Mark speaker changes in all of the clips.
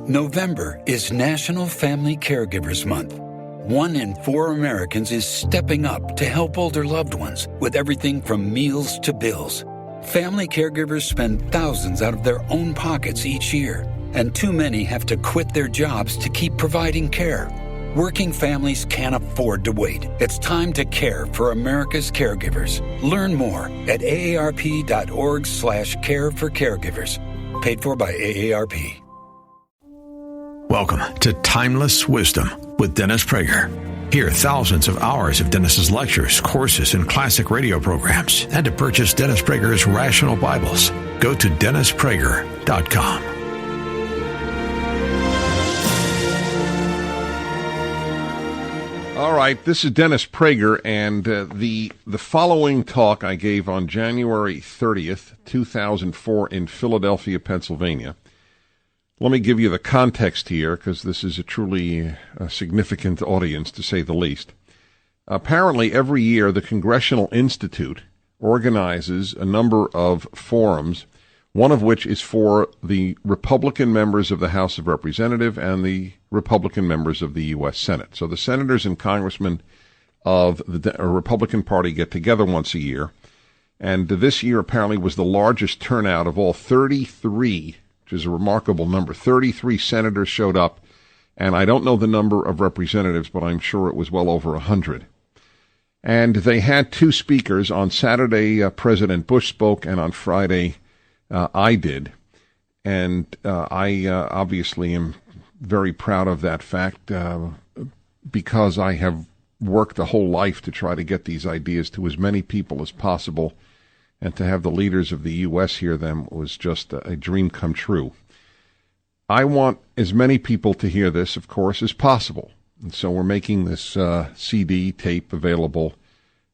Speaker 1: November is National Family Caregivers Month. 1 in 4 Americans is stepping up to help older loved ones with everything from meals to bills. Family caregivers spend thousands out of their own pockets each year, and too many have to quit their jobs to keep providing care. Working families can't afford to wait. It's time to care for America's caregivers. Learn more at aarp.org/care-for-caregivers. Paid for by AARP.
Speaker 2: Welcome to Timeless Wisdom with Dennis Prager. Hear thousands of hours of Dennis's lectures, courses, and classic radio programs. And to purchase Dennis Prager's Rational Bibles, go to DennisPrager.com.
Speaker 3: All right, this is Dennis Prager, and the following talk I gave on January 30th, 2004 in Philadelphia, Pennsylvania. Let me give you the context here, because this is a truly significant audience, to say the least. Apparently, every year, the Congressional Institute organizes a number of forums, one of which is for the Republican members of the House of Representatives and the Republican members of the U.S. Senate. So the senators and congressmen of the Republican Party get together once a year, and this year apparently was the largest turnout of all 33, which is a remarkable number. 33 senators showed up, and I don't know the number of representatives, but I'm sure it was well over 100. And they had 2 speakers. On Saturday, President Bush spoke, and on Friday, I did. And I obviously am very proud of that fact because I have worked a whole life to try to get these ideas to as many people as possible. And to have the leaders of the U.S. hear them was just a dream come true. I want as many people to hear this, of course, as possible. And so we're making this CD tape available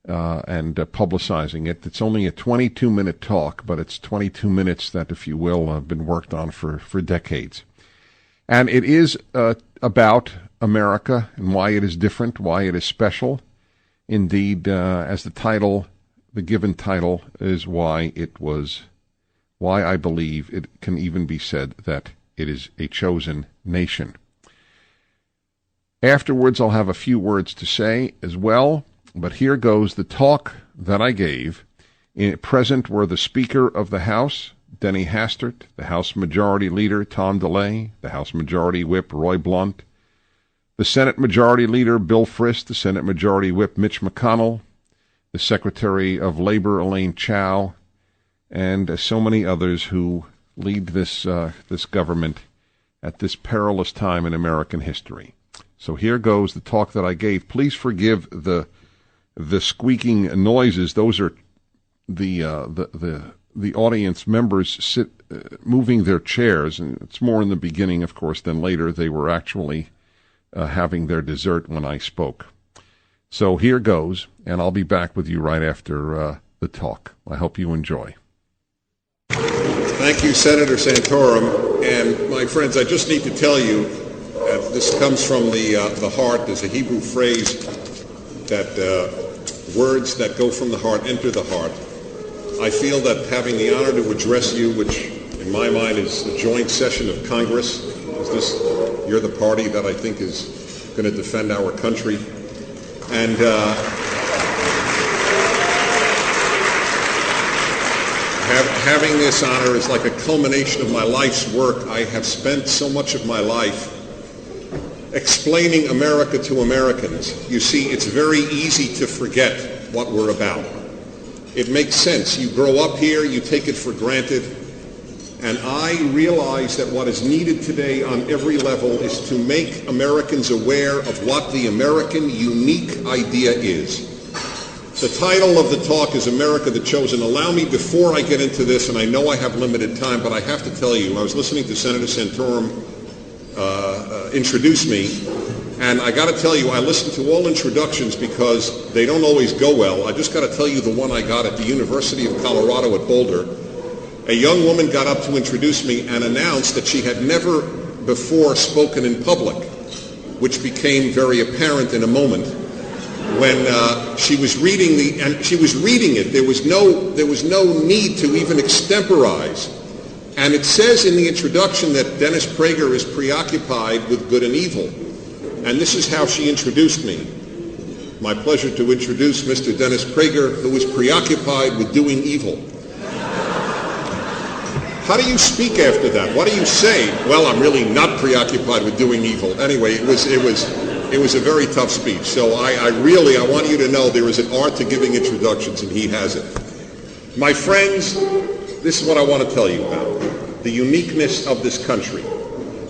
Speaker 3: and publicizing it. It's only a 22-minute talk, but it's 22 minutes that, if you will, have been worked on for decades. And it is about America and why it is different, why it is special. Indeed, as the given title is why I believe it can even be said that it is a chosen nation. Afterwards, I'll have a few words to say as well, but here goes the talk that I gave. Present were the Speaker of the House, Denny Hastert, the House Majority Leader, Tom DeLay, the House Majority Whip, Roy Blunt, the Senate Majority Leader, Bill Frist, the Senate Majority Whip, Mitch McConnell, the Secretary of Labor, Elaine Chao, and so many others who lead this government at this perilous time in American history. So here goes the talk that I gave. Please forgive the squeaking noises. Those are the audience members moving their chairs, and it's more in the beginning, of course, than later. They were actually having their dessert when I spoke. So here goes, and I'll be back with you right after the talk. I hope you enjoy.
Speaker 4: Thank you, Senator Santorum. And my friends, I just need to tell you, this comes from the heart. There's a Hebrew phrase that words that go from the heart enter the heart. I feel that having the honor to address you, which in my mind is a joint session of Congress, because you're the party that I think is going to defend our country. And having this honor is like a culmination of my life's work. I have spent so much of my life explaining America to Americans. You see, it's very easy to forget what we're about. It makes sense. You grow up here, you take it for granted. And I realize that what is needed today on every level is to make Americans aware of what the American unique idea is. The title of the talk is America the Chosen. Allow me, before I get into this, and I know I have limited time, but I have to tell you, I was listening to Senator Santorum introduce me, and I got to tell you, I listen to all introductions because they don't always go well. I just got to tell you the one I got at the University of Colorado at Boulder. A young woman got up to introduce me and announced that she had never before spoken in public, which became very apparent in a moment when she was reading it. There was no need to even extemporize And it says in the introduction that Dennis Prager is preoccupied with good and evil. And this is how she introduced me. My pleasure to introduce Mr. Dennis Prager, who is preoccupied with doing evil. How do you speak after that? What do you say? Well, I'm really not preoccupied with doing evil. Anyway, it was a very tough speech. So I want you to know there is an art to giving introductions, and he has it. My friends, this is what I want to tell you about. The uniqueness of this country.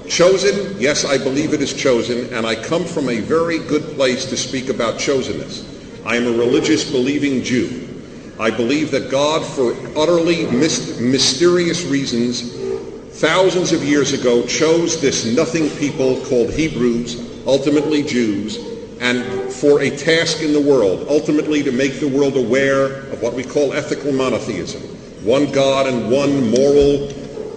Speaker 4: Chosen, yes, I believe it is chosen, and I come from a very good place to speak about chosenness. I am a religious believing Jew. I believe that God, for utterly mysterious reasons, thousands of years ago chose this nothing people called Hebrews, ultimately Jews, and for a task in the world, ultimately to make the world aware of what we call ethical monotheism, one God and one moral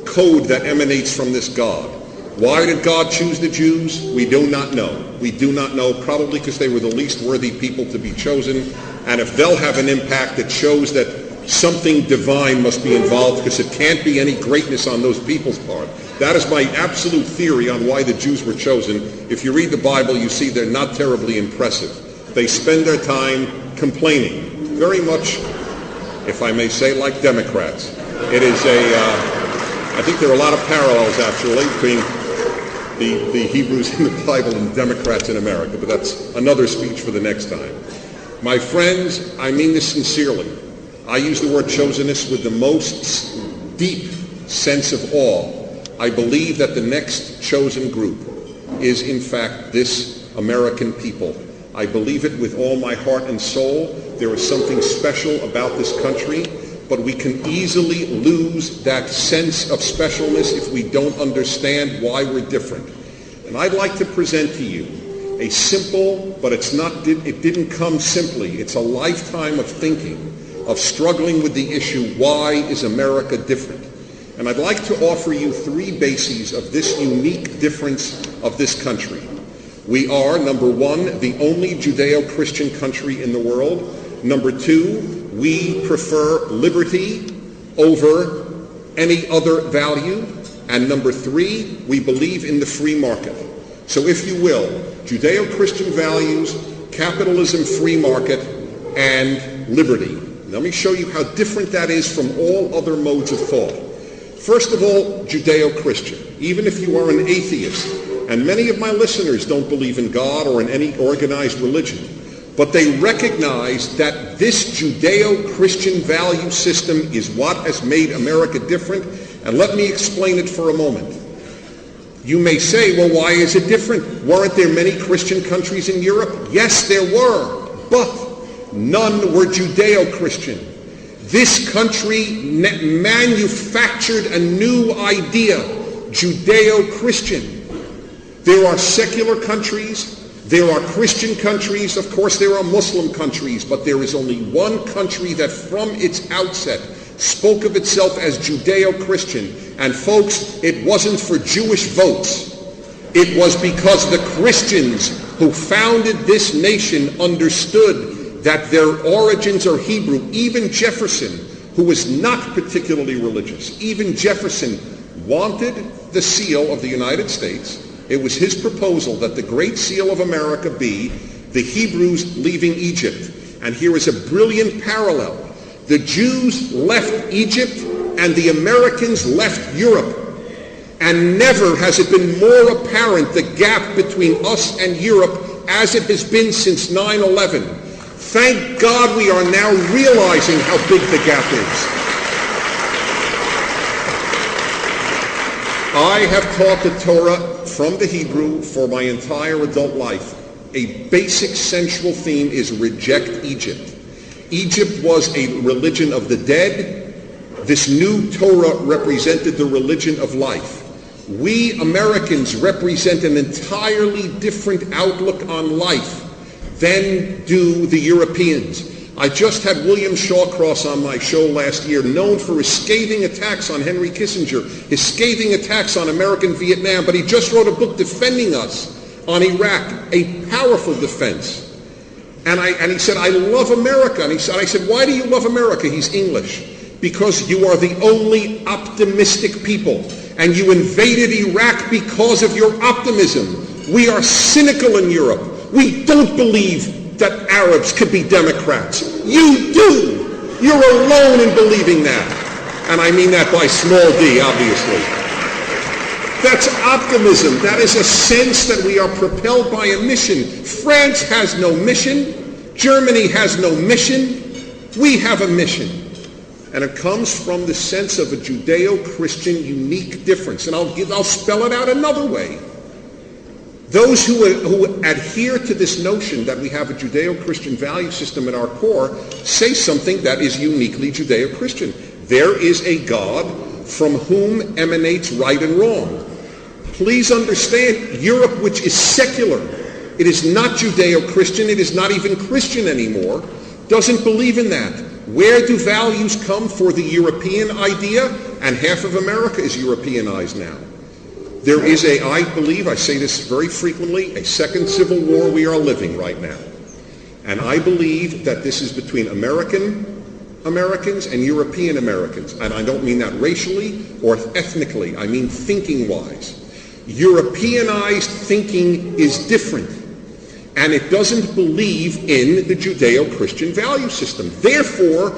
Speaker 4: code that emanates from this God. Why did God choose the Jews? We do not know. We do not know, probably because they were the least worthy people to be chosen. And if they'll have an impact, it shows that something divine must be involved, because it can't be any greatness on those people's part. That is my absolute theory on why the Jews were chosen. If you read the Bible, you see they're not terribly impressive. They spend their time complaining, very much, if I may say, like Democrats. It is I think there are a lot of parallels, actually, between the Hebrews in the Bible and Democrats in America, but that's another speech for the next time. My friends, I mean this sincerely. I use the word chosenness with the most deep sense of awe. I believe that the next chosen group is, in fact, this American people. I believe it with all my heart and soul. There is something special about this country, but we can easily lose that sense of specialness if we don't understand why we're different. And I'd like to present to you a simple, but it didn't come simply. It's a lifetime of thinking, of struggling with the issue, why is America different? And I'd like to offer you three bases of this unique difference of this country. We are, number one, the only Judeo-Christian country in the world. Number two, we prefer liberty over any other value. And number three, we believe in the free market. So if you will, Judeo-Christian values, capitalism, free market, and liberty. Let me show you how different that is from all other modes of thought. First of all, Judeo-Christian. Even if you are an atheist, and many of my listeners don't believe in God or in any organized religion, but they recognize that this Judeo-Christian value system is what has made America different. And let me explain it for a moment. You may say, well, why is it different? Weren't there many Christian countries in Europe? Yes, there were, but none were Judeo-Christian. This country manufactured a new idea, Judeo-Christian. There are secular countries, there are Christian countries, of course there are Muslim countries, but there is only one country that from its outset spoke of itself as Judeo-Christian. And folks, it wasn't for Jewish votes. It was because the Christians who founded this nation understood that their origins are Hebrew. Even Jefferson, who was not particularly religious, even Jefferson wanted the seal of the United States. It was his proposal that the Great Seal of America be the Hebrews leaving Egypt. And here is a brilliant parallel. The Jews left Egypt and the Americans left Europe. And never has it been more apparent, the gap between us and Europe, as it has been since 9/11. Thank God we are now realizing how big the gap is. I have taught the Torah from the Hebrew for my entire adult life. A basic central theme is reject Egypt. Egypt was a religion of the dead. This new Torah represented the religion of life. We Americans represent an entirely different outlook on life than do the Europeans. I just had William Shawcross on my show last year, known for his scathing attacks on Henry Kissinger, his scathing attacks on American Vietnam, but he just wrote a book defending us on Iraq, a powerful defense. And he said, I love America. And I said, why do you love America? He's English. because you are the only optimistic people, and you invaded Iraq because of your optimism. We are cynical in Europe. We don't believe that Arabs could be Democrats. You do. You're alone in believing that. And I mean that by small d, obviously. That's optimism. That is a sense that we are propelled by a mission. France has no mission. Germany has no mission. We have a mission. And it comes from the sense of a Judeo-Christian unique difference. And I'll spell it out another way. Those who adhere to this notion that we have a Judeo-Christian value system at our core say something that is uniquely Judeo-Christian. There is a God from whom emanates right and wrong. Please understand, Europe, which is secular, it is not Judeo-Christian, it is not even Christian anymore, doesn't believe in that. Where do values come for the European idea? And half of America is Europeanized now. There is I believe, I say this very frequently, a second civil war we are living right now. And I believe that this is between Americans and European Americans. And I don't mean that racially or ethnically, I mean thinking-wise. Europeanized thinking is different, and it doesn't believe in the Judeo-Christian value system. Therefore,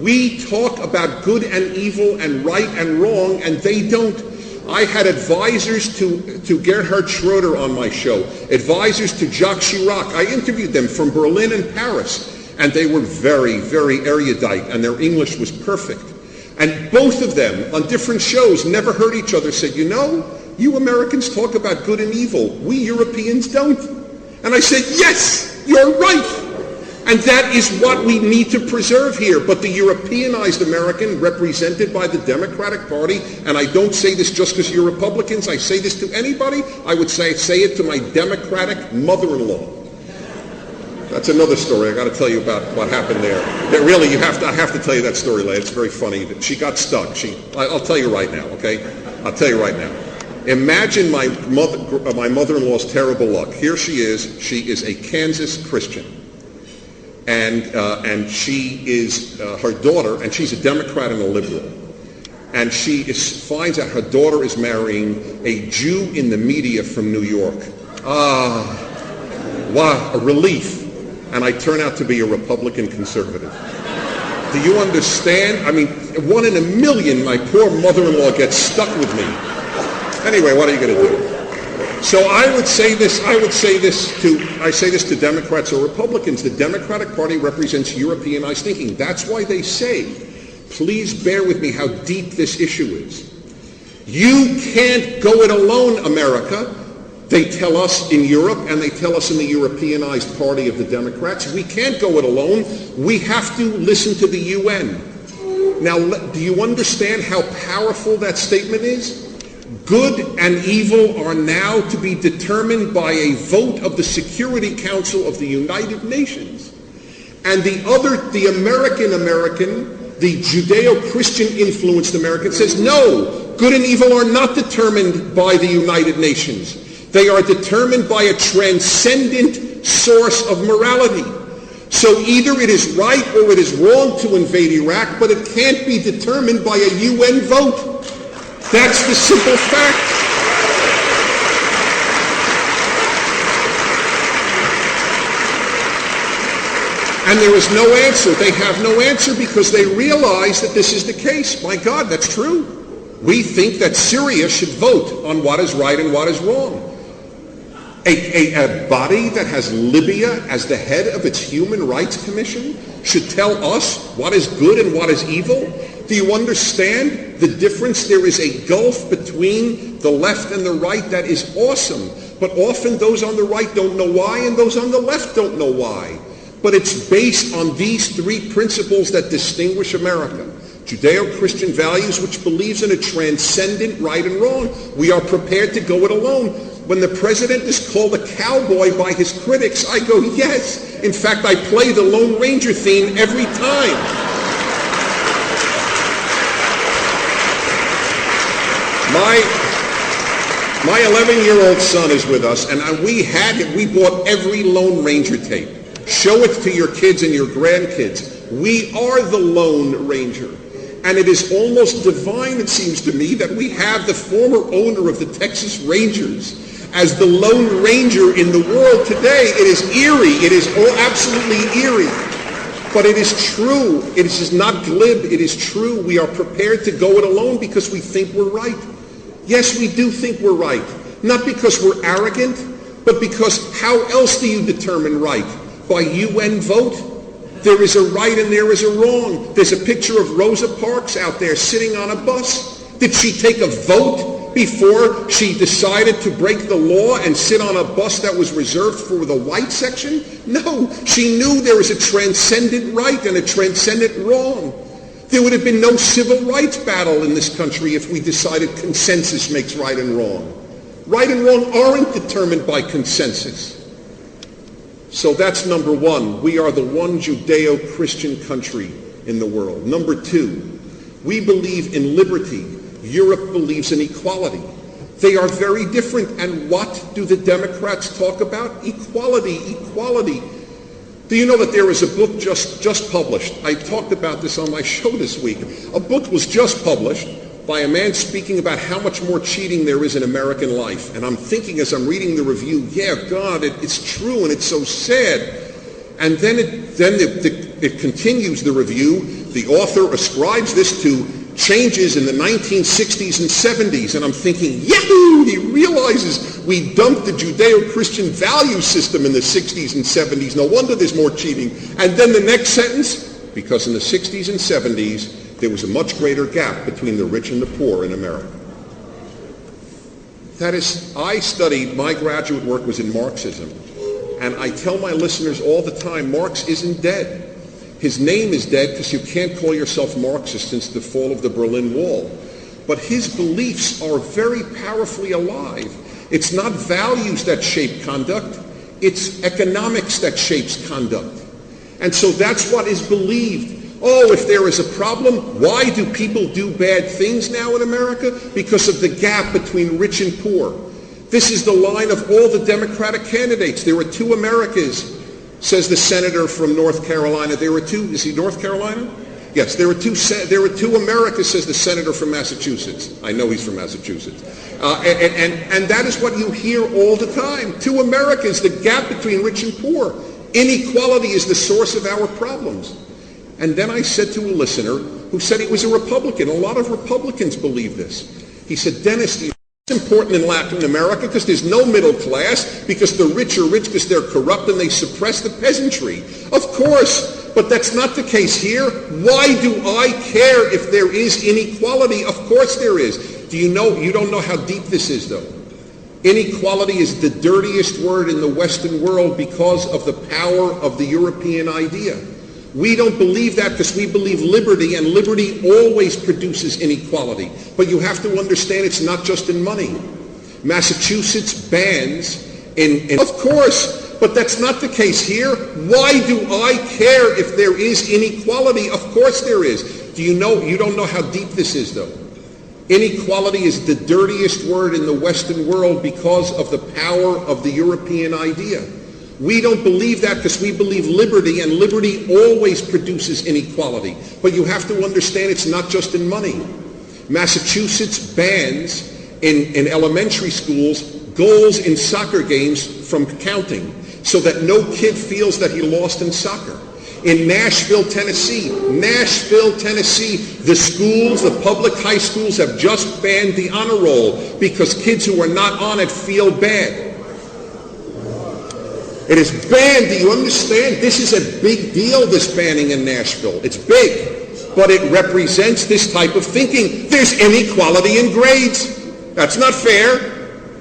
Speaker 4: we talk about good and evil and right and wrong, and they don't. I had advisors to Gerhard Schroeder on my show, advisors to Jacques Chirac. I interviewed them from Berlin and Paris, and they were very, very erudite, and their English was perfect. And both of them, on different shows, never heard each other, said, you know, you Americans talk about good and evil. We Europeans don't. And I said, yes, you're right. And that is what we need to preserve here. But the Europeanized American, represented by the Democratic Party, and I don't say this just because you're Republicans, I say this to anybody, I would say it to my Democratic mother-in-law. That's another story. I got to tell you about what happened there. Really, I have to tell you that story later. It's very funny. She got stuck. I'll tell you right now, okay? I'll tell you right now. Imagine my mother-in-law's terrible luck. Here she is a Kansas Christian. And she is her daughter, and she's a Democrat and a liberal. And she finds out her daughter is marrying a Jew in the media from New York. Wow, a relief. And I turn out to be a Republican conservative. Do you understand? I mean, 1 in a million, my poor mother-in-law gets stuck with me. Anyway, what are you going to do? So I say this to Democrats or Republicans. The Democratic Party represents Europeanized thinking. That's why they say, please bear with me how deep this issue is. You can't go it alone, America. They tell us in Europe, and they tell us in the Europeanized Party of the Democrats, we can't go it alone. We have to listen to the UN. Now, do you understand how powerful that statement is? Good and evil are now to be determined by a vote of the Security Council of the United Nations. And the American, the Judeo-Christian influenced American says, no, good and evil are not determined by the United Nations. They are determined by a transcendent source of morality. So either it is right or it is wrong to invade Iraq, but it can't be determined by a UN vote. That's the simple fact. And there is no answer. They have no answer because they realize that this is the case. My God, that's true. We think that Syria should vote on what is right and what is wrong. A body that has Libya as the head of its Human Rights Commission should tell us what is good and what is evil? Do you understand the difference? There is a gulf between the left and the right that is awesome. But often those on the right don't know why, and those on the left don't know why. But it's based on these three principles that distinguish America. Judeo-Christian values, which believes in a transcendent right and wrong. We are prepared to go it alone. When the president is called a cowboy by his critics, I go, yes. In fact, I play the Lone Ranger theme every time. My 11-year-old son is with us, and we bought every Lone Ranger tape. Show it to your kids and your grandkids. We are the Lone Ranger. And it is almost divine, it seems to me, that we have the former owner of the Texas Rangers as the Lone Ranger in the world today. It is eerie. It is absolutely eerie. But it is true. It is not glib. It is true. We are prepared to go it alone because we think we're right. Yes, we do think we're right. Not because we're arrogant, but because how else do you determine right? By UN vote? There is a right and there is a wrong. There's a picture of Rosa Parks out there sitting on a bus. Did she take a vote before she decided to break the law and sit on a bus that was reserved for the white section? No, she knew there was a transcendent right and a transcendent wrong. There would have been no civil rights battle in this country if we decided consensus makes right and wrong. Right and wrong aren't determined by consensus. So that's number one. We are the one Judeo-Christian country in the world. Number two, we believe in liberty. Europe believes in equality. They are very different. And what do the Democrats talk about? Equality, equality. Do you know that there is a book just published? I talked about this on my show this week. A book was just published by a man speaking about how much more cheating there is in American life. And I'm thinking as I'm reading the review, yeah, God, it's true and it's so sad. And then it continues the review. The author ascribes this to changes in the 1960s and 70s. And I'm thinking, yahoo, he realizes we dumped the Judeo-Christian value system in the 60s and 70s. No wonder there's more cheating. And then the next sentence, because in the 60s and 70s, there was a much greater gap between the rich and the poor in America. That is, my graduate work was in Marxism. And I tell my listeners all the time, Marx isn't dead. His name is dead because you can't call yourself Marxist since the fall of the Berlin Wall. But his beliefs are very powerfully alive. It's not values that shape conduct, it's economics that shapes conduct. And so that's what is believed. Oh, if there is a problem, why do people do bad things now in America? Because of the gap between rich and poor. This is the line of all the Democratic candidates. There are two Americas, says the senator from North Carolina. There were two, is he North Carolina? Yes, there were two Americas, says the senator from Massachusetts. I know he's from Massachusetts. And that is what you hear all the time. Two Americas, the gap between rich and poor. Inequality is the source of our problems. And then I said to a listener who said he was a Republican. A lot of Republicans believe this. He said, Dennis, it's important in Latin America because there's no middle class, because the rich are rich because they're corrupt and they suppress the peasantry. Of course, but that's not the case here. Why do I care if there is inequality? Of course there is. Do you know, you don't know how deep this is though. Inequality is the dirtiest word in the Western world because of the power of the European idea. We don't believe that because we believe liberty, and liberty always produces inequality. But you have to understand it's not just in money. Massachusetts bans of course, but that's not the case here. Why do I care if there is inequality? Of course there is. Do you know, you don't know how deep this is though. Inequality is the dirtiest word in the Western world because of the power of the European idea. We don't believe that because we believe liberty, and liberty always produces inequality. But you have to understand it's not just in money. Massachusetts bans in elementary schools goals in soccer games from counting so that no kid feels that he lost in soccer. In Nashville, Tennessee, the schools, the public high schools have just banned the honor roll because kids who are not on it feel bad. It is banned. Do you understand? This is a big deal, this banning in Nashville. It's big, but it represents this type of thinking. There's inequality in grades. That's not fair.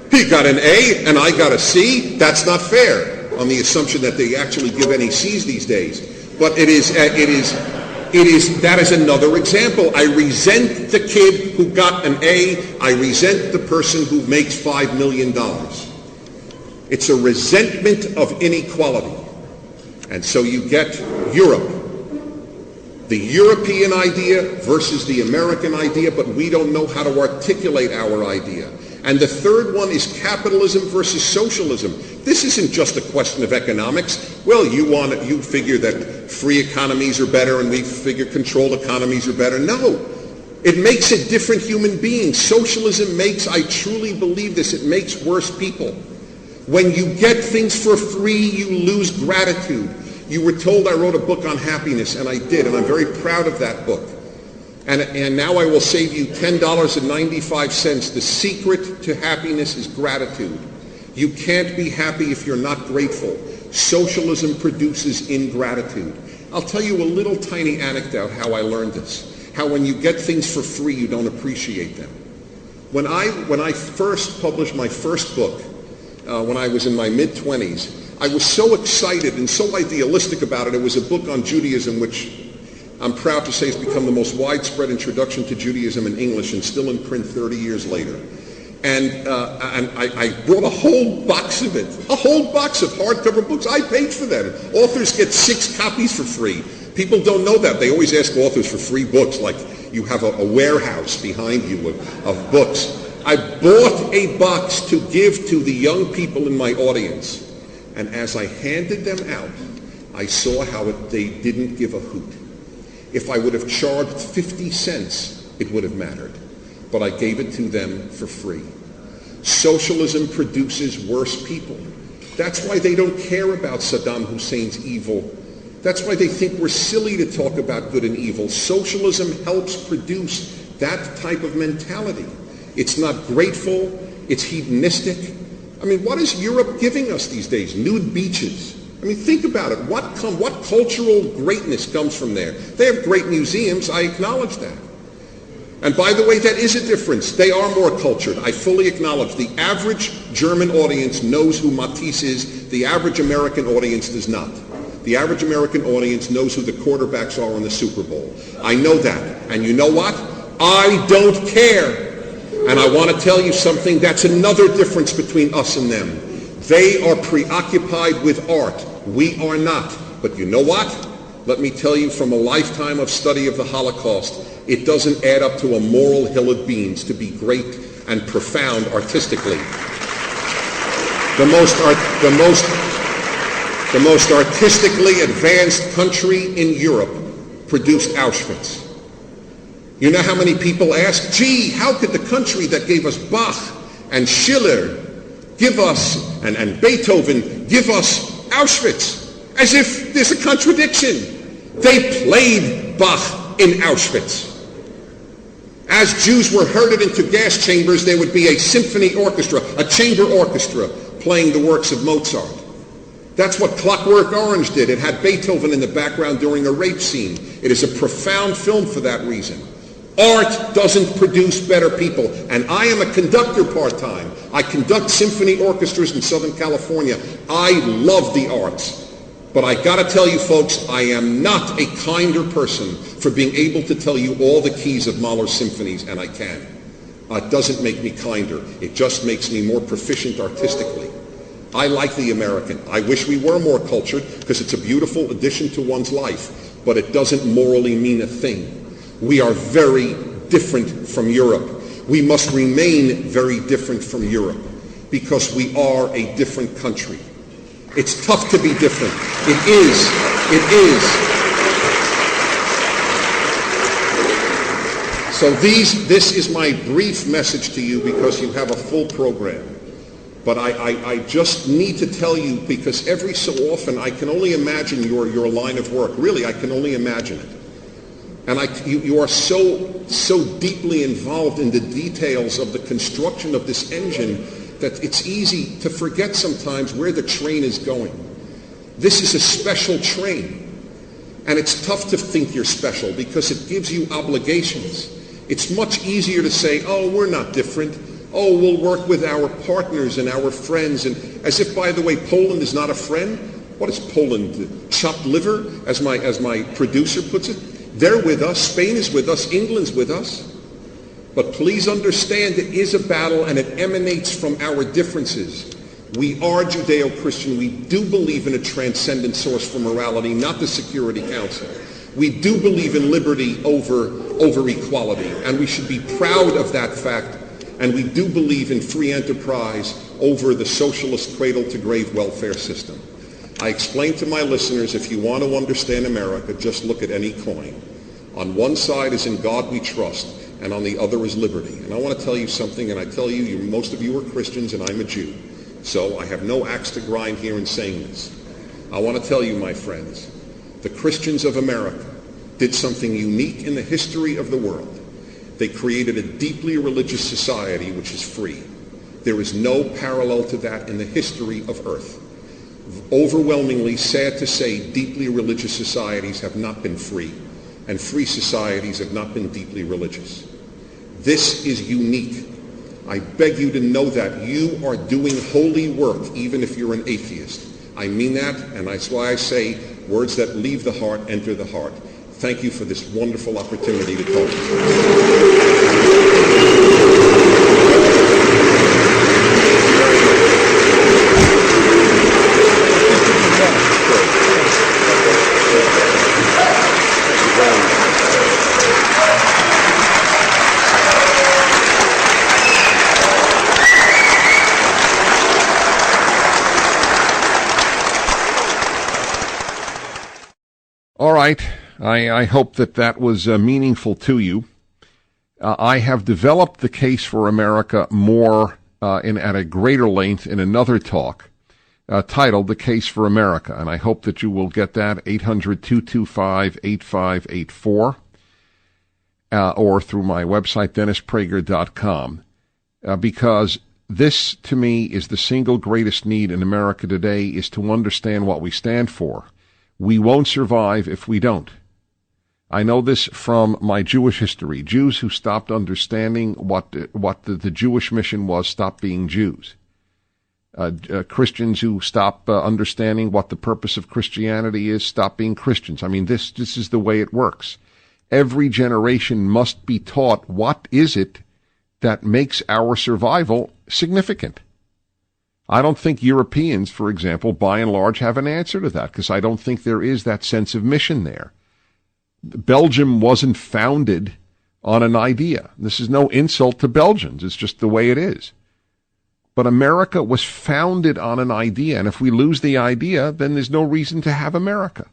Speaker 4: He got an A and I got a C. That's not fair, on the assumption that they actually give any C's these days. But that is another example. I resent the kid who got an A. I resent the person who makes $5 million. It's a resentment of inequality. And so you get Europe, the European idea versus the American idea, but we don't know how to articulate our idea. And the third one is capitalism versus socialism. This isn't just a question of economics. Well, you figure that free economies are better and we figure controlled economies are better. No. It makes a different human being. Socialism makes, I truly believe this, it makes worse people. When you get things for free, you lose gratitude. You were told I wrote a book on happiness, and I did, and I'm very proud of that book. And now I will save you $10.95. The secret to happiness is gratitude. You can't be happy if you're not grateful. Socialism produces ingratitude. I'll tell you a little tiny anecdote how I learned this. How when you get things for free, you don't appreciate them. When I first published my first book, when I was in my mid-20s, I was so excited and so idealistic about it. It was a book on Judaism, which I'm proud to say has become the most widespread introduction to Judaism in English and still in print 30 years later. And I brought a whole box of it, a whole box of hardcover books. I paid for them. Authors get 6 copies for free. People don't know that. They always ask authors for free books, like you have a warehouse behind you of books. I bought a box to give to the young people in my audience. And as I handed them out, I saw how they didn't give a hoot. If I would have charged 50 cents, it would have mattered. But I gave it to them for free. Socialism produces worse people. That's why they don't care about Saddam Hussein's evil. That's why they think we're silly to talk about good and evil. Socialism helps produce that type of mentality. It's not grateful. It's hedonistic. I mean, what is Europe giving us these days? Nude beaches. I mean, think about it. What cultural greatness comes from there? They have great museums. I acknowledge that. And by the way, that is a difference. They are more cultured. I fully acknowledge. The average German audience knows who Matisse is. The average American audience does not. The average American audience knows who the quarterbacks are in the Super Bowl. I know that. And you know what? I don't care. And I want to tell you something. That's another difference between us and them. They are preoccupied with art. We are not. But you know what? Let me tell you from a lifetime of study of the Holocaust, it doesn't add up to a moral hill of beans to be great and profound artistically. The most artistically advanced country in Europe produced Auschwitz. You know how many people ask, gee, how could the country that gave us Bach and Schiller give us, and Beethoven give us Auschwitz? As if there's a contradiction. They played Bach in Auschwitz. As Jews were herded into gas chambers, there would be a symphony orchestra, a chamber orchestra, playing the works of Mozart. That's what Clockwork Orange did. It had Beethoven in the background during a rape scene. It is a profound film for that reason. Art doesn't produce better people. And I am a conductor part-time. I conduct symphony orchestras in Southern California. I love the arts. But I got to tell you, folks, I am not a kinder person for being able to tell you all the keys of Mahler's symphonies, and I can. It doesn't make me kinder. It just makes me more proficient artistically. I like the American. I wish we were more cultured because it's a beautiful addition to one's life, but it doesn't morally mean a thing. We are very different from Europe. We must remain very different from Europe because we are a different country. It's tough to be different. It is. So this is my brief message to you because you have a full program. But I just need to tell you because every so often I can only imagine your line of work. Really, I can only imagine it. And you are so deeply involved in the details of the construction of this engine that it's easy to forget sometimes where the train is going. This is a special train. And it's tough to think you're special because it gives you obligations. It's much easier to say, oh, we're not different. Oh, we'll work with our partners and our friends. And as if, by the way, Poland is not a friend. What is Poland? Chopped liver, as my producer puts it? They're with us. Spain is with us. England's with us. But please understand it is a battle and it emanates from our differences. We are Judeo-Christian. We do believe in a transcendent source for morality, not the Security Council. We do believe in liberty over equality, and we should be proud of that fact. And we do believe in free enterprise over the socialist cradle-to-grave welfare system. I explain to my listeners, if you want to understand America, just look at any coin. On one side is in God we trust, and on the other is liberty. And I want to tell you something, and I tell you, most of you are Christians, and I'm a Jew. So I have no axe to grind here in saying this. I want to tell you, my friends, the Christians of America did something unique in the history of the world. They created a deeply religious society which is free. There is no parallel to that in the history of Earth. Overwhelmingly, sad to say, deeply religious societies have not been free, and free societies have not been deeply religious. This is unique. I beg you to know that you are doing holy work, even if you're an atheist. I mean that, and that's why I say words that leave the heart enter the heart. Thank you for this wonderful opportunity to talk to you.
Speaker 3: All right. I hope that was meaningful to you. I have developed the case for America more at a greater length in another talk titled The Case for America, and I hope that you will get that, 800-225-8584, or through my website, DennisPrager.com, because this, to me, is the single greatest need in America today, is to understand what we stand for. We won't survive if we don't. I know this from my Jewish history. Jews who stopped understanding what the Jewish mission was stopped being Jews. Christians who stop understanding what the purpose of Christianity is stop being Christians. I mean, this is the way it works. Every generation must be taught what is it that makes our survival significant. I don't think Europeans, for example, by and large, have an answer to that, because I don't think there is that sense of mission there. Belgium wasn't founded on an idea. This is no insult to Belgians. It's just the way it is. But America was founded on an idea, and if we lose the idea, then there's no reason to have America.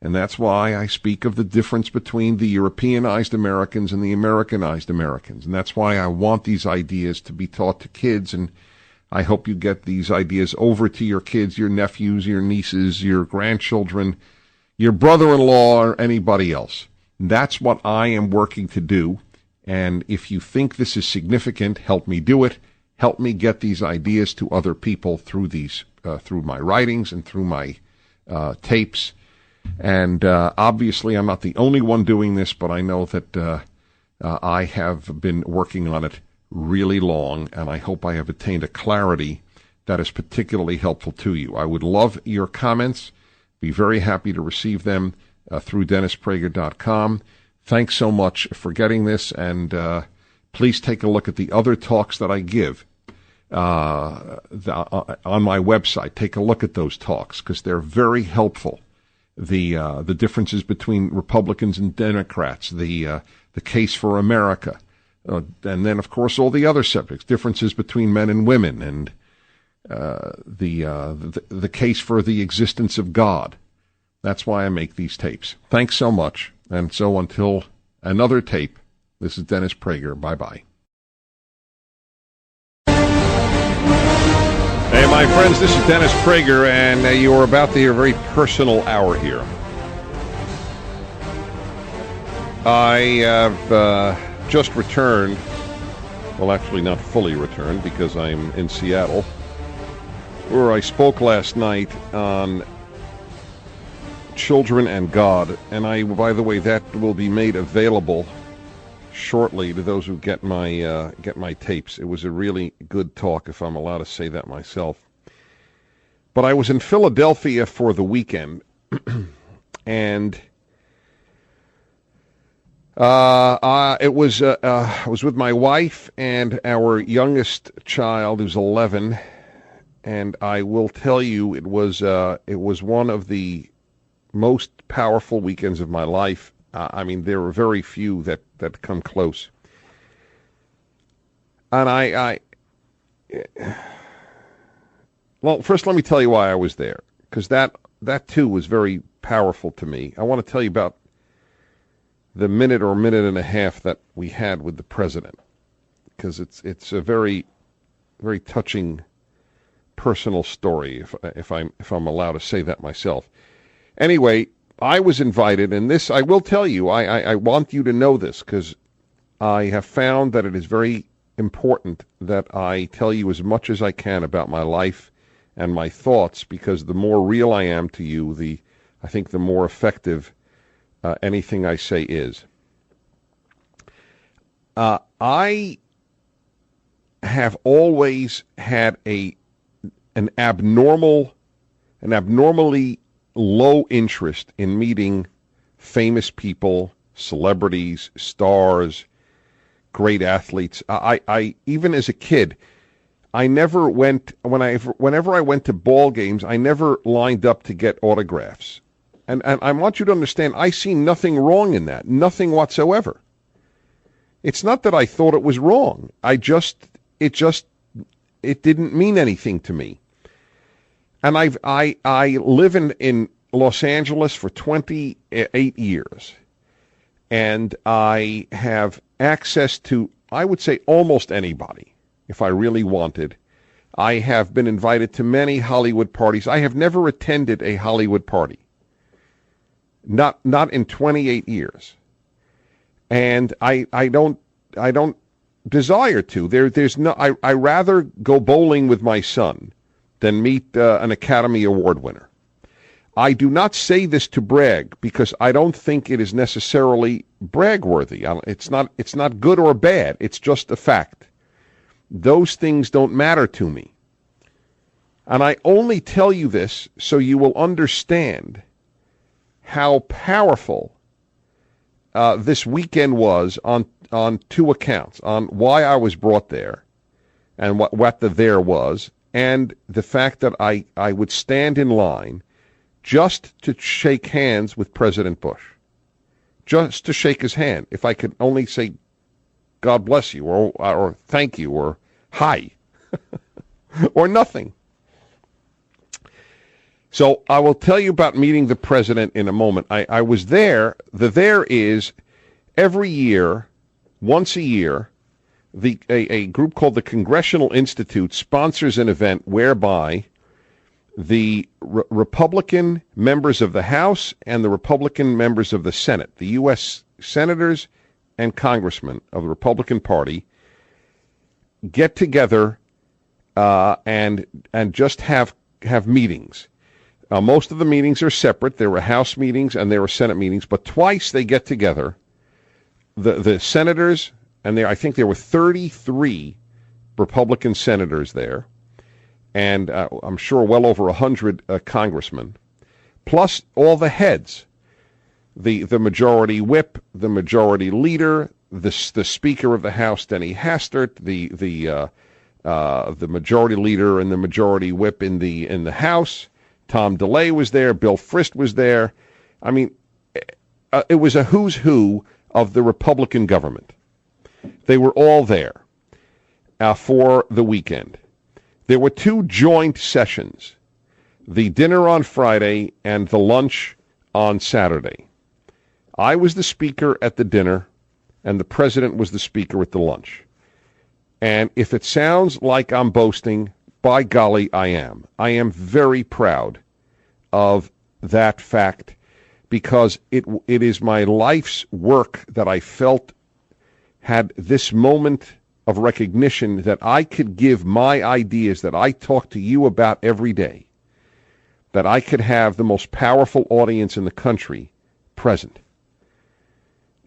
Speaker 3: And that's why I speak of the difference between the Europeanized Americans and the Americanized Americans. And that's why I want these ideas to be taught to kids, and I hope you get these ideas over to your kids, your nephews, your nieces, your grandchildren, your brother-in-law, or anybody else. That's what I am working to do. And if you think this is significant, help me do it. Help me get these ideas to other people through through my writings and through my tapes. And obviously, I'm not the only one doing this, but I know that I have been working on it really long, and I hope I have attained a clarity that is particularly helpful to you. I would love your comments. Be very happy to receive them through DennisPrager.com. Thanks so much for getting this, and please take a look at the other talks that I give on my website. Take a look at those talks, because they're very helpful. The differences between Republicans and Democrats, the case for America, and then, of course, all the other subjects, differences between men and women, and the case for the existence of God. That's why I make these tapes. Thanks so much. And so until another tape, this is Dennis Prager. Bye-bye. Hey, my friends, this is Dennis Prager, and you are about to hear a very personal hour here. I have just returned, well, actually not fully returned, because I'm in Seattle, where I spoke last night on children and God, and by the way, that will be made available shortly to those who get my tapes. It was a really good talk, if I'm allowed to say that myself. But I was in Philadelphia for the weekend, and I was with my wife and our youngest child, who's 11, and I will tell you, it was one of the most powerful weekends of my life. I mean, there were very few that come close. And well, first let me tell you why I was there, because that too was very powerful to me. I want to tell you about the minute or minute and a half that we had with the president, because it's a very, very touching personal story, if I'm allowed to say that myself. Anyway, I was invited, and this I will tell you. I want you to know this, because I have found that it is very important that I tell you as much as I can about my life and my thoughts, because the more real I am to you, I think the more effective anything I say is. I have always had an abnormally low interest in meeting famous people, celebrities, stars, great athletes. I even as a kid, I never went whenever I went to ball games, I never lined up to get autographs. And I want you to understand, I see nothing wrong in that, nothing whatsoever. It's not that I thought it was wrong. It didn't mean anything to me. And I live in Los Angeles for 28 years, and I have access to, I would say, almost anybody, if I really wanted. I have been invited to many Hollywood parties. I have never attended a Hollywood party. Not in 28 years. And I don't desire to. There's no. I rather go bowling with my son than meet an Academy Award winner. I do not say this to brag, because I don't think it is necessarily brag-worthy. It's not good or bad. It's just a fact. Those things don't matter to me. And I only tell you this so you will understand how powerful this weekend was on two accounts, on why I was brought there and what the there was, and the fact that I would stand in line just to shake hands with President Bush. Just to shake his hand. If I could only say, God bless you, or thank you, or hi, or nothing. So I will tell you about meeting the president in a moment. I was there. The there is every year, once a year, a group called the Congressional Institute sponsors an event whereby the Republican members of the House and the Republican members of the Senate, the U.S. senators and congressmen of the Republican Party, get together and just have meetings. Most of the meetings are separate. There were House meetings and there were Senate meetings, but twice they get together. The senators, and I think there were 33 Republican senators there, and I'm sure well over 100 congressmen, plus all the heads, the majority whip, the majority leader, the Speaker of the House, Denny Hastert, the majority leader and the majority whip in the House. Tom DeLay was there. Bill Frist was there. I mean, it was a who's who of the Republican government. They were all there for the weekend. There were two joint sessions, the dinner on Friday and the lunch on Saturday. I was the speaker at the dinner, and the president was the speaker at the lunch. And if it sounds like I'm boasting, by golly, I am. I am very proud of that fact, because it is my life's work that I felt had this moment of recognition that I could give my ideas that I talk to you about every day, that I could have the most powerful audience in the country present.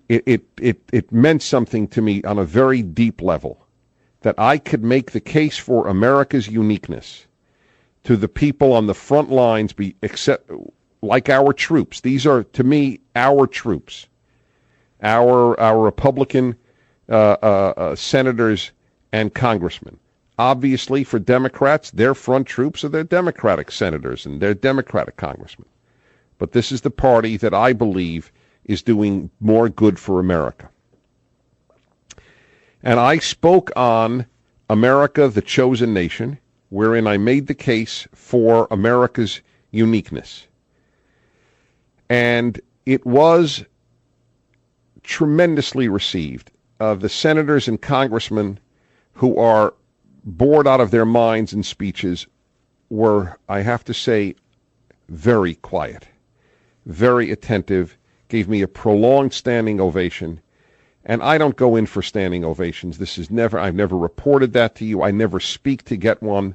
Speaker 3: It meant something to me on a very deep level, that I could make the case for America's uniqueness to the people on the front lines, like our troops. These are, to me, our troops, our Republican senators and congressmen. Obviously, for Democrats, their front troops are their Democratic senators and their Democratic congressmen. But this is the party that I believe is doing more good for America. And I spoke on America, the Chosen Nation, wherein I made the case for America's uniqueness. And it was tremendously received. The senators and congressmen who are bored out of their minds in speeches were, I have to say, very quiet, very attentive, gave me a prolonged standing ovation. And I don't go in for standing ovations. I've never reported that to you. I never speak to get one.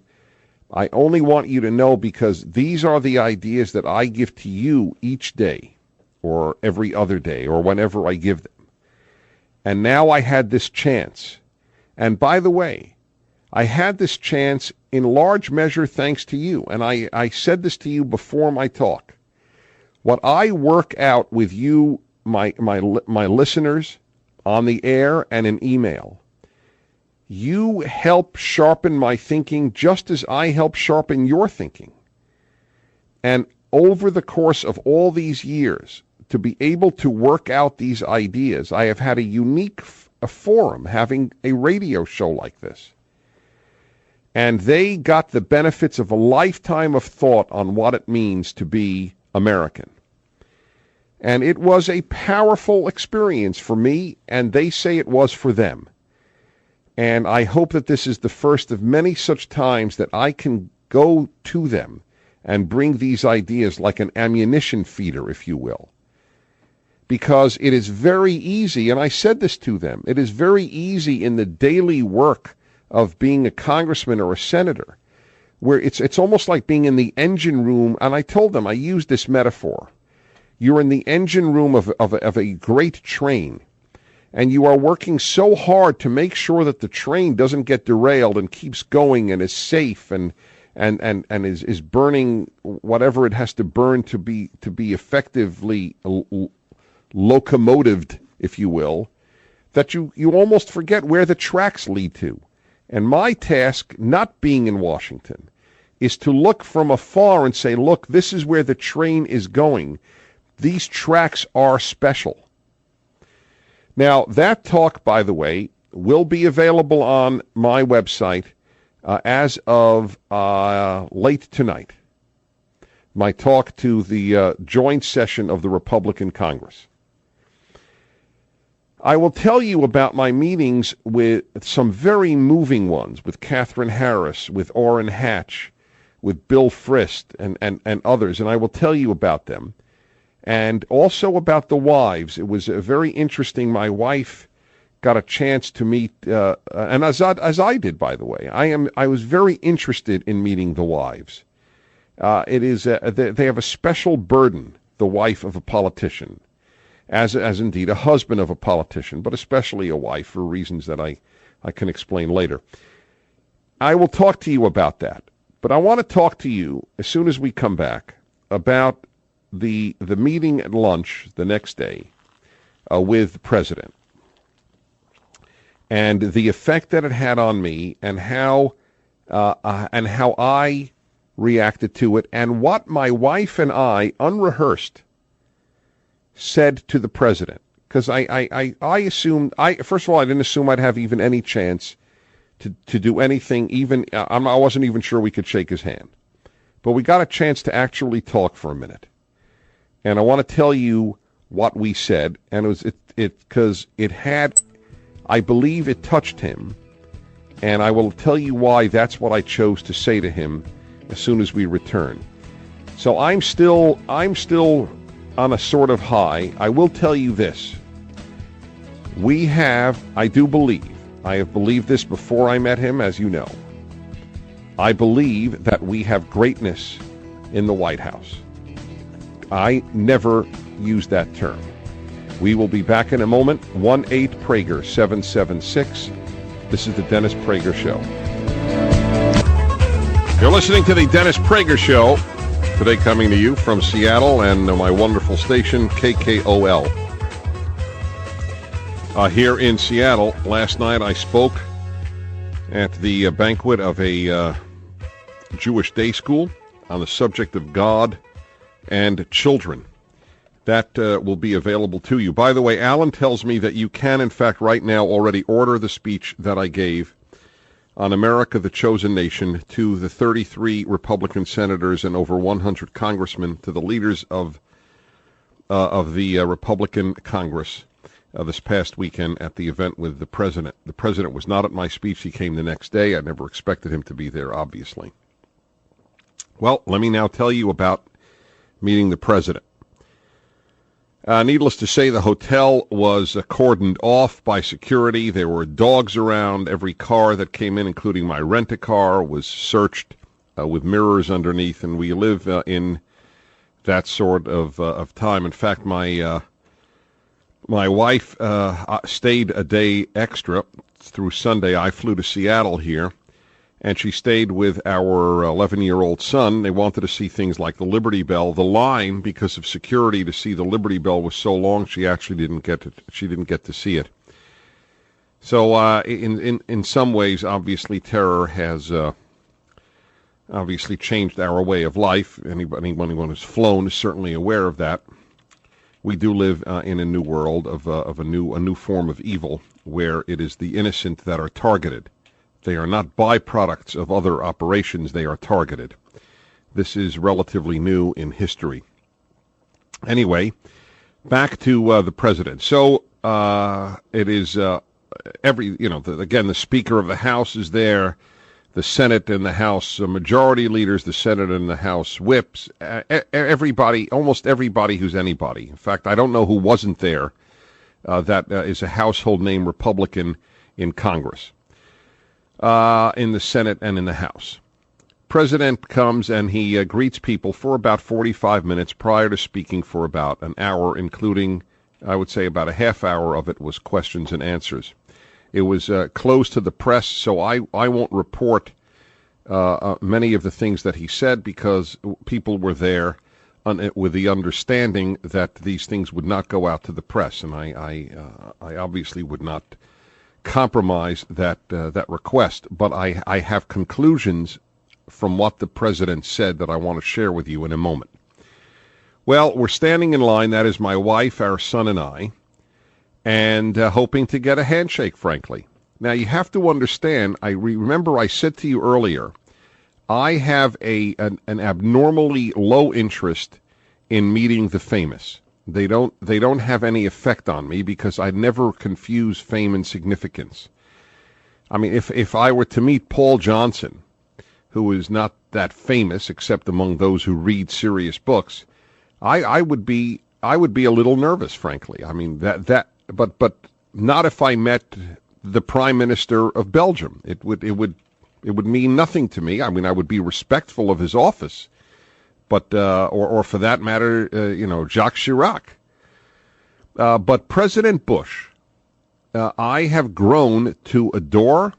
Speaker 3: I only want you to know, because these are the ideas that I give to you each day or every other day or whenever I give them. And now I had this chance. And by the way, I had this chance in large measure thanks to you. And I said this to you before my talk. What I work out with you, my listeners, on the air and in email, you help sharpen my thinking just as I help sharpen your thinking. And over the course of all these years, to be able to work out these ideas, I have had a unique forum having a radio show like this. And they got the benefits of a lifetime of thought on what it means to be American. And it was a powerful experience for me, and they say it was for them. And I hope that this is the first of many such times that I can go to them and bring these ideas like an ammunition feeder, if you will. Because it is very easy, and I said this to them, it is very easy in the daily work of being a congressman or a senator, where it's almost like being in the engine room, and I told them, I used this metaphor. You're in the engine room of a great train, and you are working so hard to make sure that the train doesn't get derailed and keeps going and is safe and is burning whatever it has to burn to be effectively locomotived, if you will, that you almost forget where the tracks lead to. And my task, not being in Washington, is to look from afar and say, look, this is where the train is going. These tracks are special. Now, that talk, by the way, will be available on my website as of late tonight. My talk to the joint session of the Republican Congress. I will tell you about my meetings with some very moving ones, with Catherine Harris, with Orrin Hatch, with Bill Frist, and others, and I will tell you about them. And also about the wives. It was very interesting. My wife got a chance to meet, and as I did, by the way. I was very interested in meeting the wives. They have a special burden, the wife of a politician, as indeed a husband of a politician, but especially a wife for reasons that I can explain later. I will talk to you about that, but I want to talk to you as soon as we come back about the meeting at lunch the next day with the president and the effect that it had on me and how I reacted to it and what my wife and I, unrehearsed, said to the president. Because I assumed, first of all, I didn't assume I'd have even any chance to do anything. Even I wasn't even sure we could shake his hand. But we got a chance to actually talk for a minute. And I want to tell you what we said, and because it had, I believe it touched him, and I will tell you why that's what I chose to say to him as soon as we return. So I'm still on a sort of high. I will tell you this. I have believed this before I met him, as you know. I believe that we have greatness in the White House. I never use that term. We will be back in a moment. 1-8-PRAGER 776. This is the Dennis Prager Show. You're listening to the Dennis Prager Show. Today coming to you from Seattle and my wonderful station, KKOL. Here in Seattle, last night I spoke at the banquet of a Jewish day school on the subject of God and children. That will be available to you. By the way, Alan tells me that you can, in fact, right now already order the speech that I gave on America, the Chosen Nation, to the 33 Republican senators and over 100 congressmen, to the leaders of the Republican Congress. this past weekend at the event with the president. The president was not at my speech. He came the next day. I never expected him to be there, obviously. Well, let me now tell you about meeting the president. Needless to say, the hotel was cordoned off by security. There were dogs around. Every car that came in, including my rent-a-car, was searched with mirrors underneath, and we live in that sort of time. In fact, my wife stayed a day extra through Sunday. I flew to Seattle here, and she stayed with our 11-year-old son. They wanted to see things like the Liberty Bell. The line, because of security, to see the Liberty Bell was so long, she actually didn't get to see it. So in some ways, obviously, terror has obviously changed our way of life. Anyone who's flown is certainly aware of that. We do live in a new world of a new form of evil, where it is the innocent that are targeted. They are not byproducts of other operations. They are targeted. This is relatively new in history. Anyway, back to the president. So it is again, the Speaker of the House is there, the Senate and the House Majority Leaders, the Senate and the House Whips, everybody, almost everybody who's anybody. In fact, I don't know who wasn't there that is a household name Republican in Congress. In the Senate and in the House. President comes and he greets people for about 45 minutes prior to speaking for about an hour, including, I would say, about a half hour of it was questions and answers. It was closed to the press, so I won't report many of the things that he said, because people were there with the understanding that these things would not go out to the press, and I obviously would not compromise that request. But I have conclusions from what the president said that I want to share with you in a moment. Well, we're standing in line, that is my wife, our son, and I, and hoping to get a handshake, frankly. Now, you have to understand, remember I said to you earlier, I have an abnormally low interest in meeting the famous. They don't have any effect on me, because I never confuse fame and significance. I mean, if I were to meet Paul Johnson, who is not that famous except among those who read serious books, I would be a little nervous, frankly. I mean, but not if I met the Prime Minister of Belgium. It would mean nothing to me. I mean, I would be respectful of his office. But or for that matter, Jacques Chirac. But President Bush, I have grown to adore